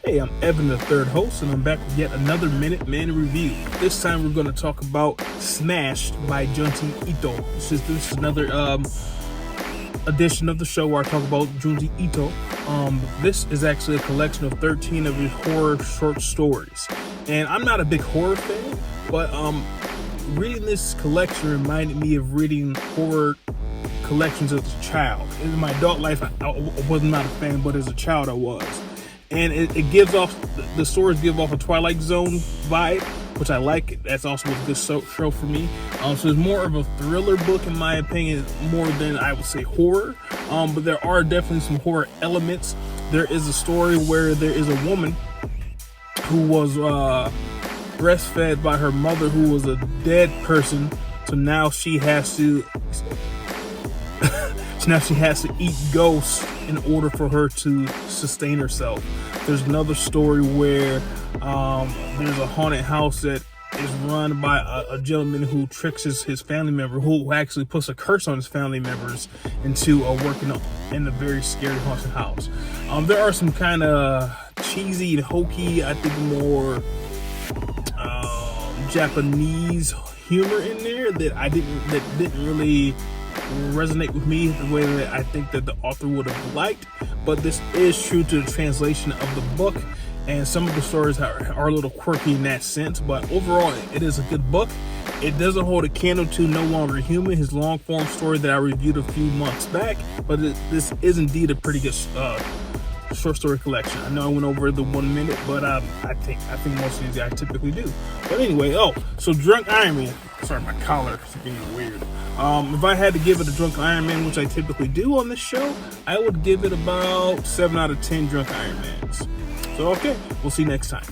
Hey, I'm Evan, the third host, and I'm back with yet another Minute Man review. This time we're going to talk about Smashed by Junjin Ito. This is another edition of the show where I talk about Junjin Ito. This is actually a collection of 13 of his horror short stories. And I'm not a big horror fan, but reading this collection reminded me of reading horror collections as a child. In my adult life, I was not a fan, but as a child I was. And it gives off, the stories give off a Twilight Zone vibe, which I like. That's also a good show for me. So it's more of a thriller book, in my opinion, more than I would say horror. But there are definitely some horror elements. There is a story where there is a woman who was breastfed by her mother, who was a dead person. So now she has to eat ghosts in order for her to sustain herself. There's another story where there's a haunted house that is run by a gentleman who tricks his family member, who actually puts a curse on his family members into working in a very scary haunted house. There are some kind of cheesy and hokey, I think more Japanese humor in there that didn't really resonate with me the way that I think that the author would have liked. But this is true to the translation of the book, and some of the stories are a little quirky in that sense, but overall it is a good book. It doesn't hold a candle to No Longer Human, his long form story that I reviewed a few months back, but this is indeed a pretty good short story collection. I know I went over the 1 minute, but I think most of these guys typically do. But anyway, so Drunk Iron Man. Sorry, my collar is being weird. If I had to give it a Drunk Iron Man, which I typically do on this show, I would give it about 7 out of 10 Drunk Iron Mans. So okay, we'll see you next time.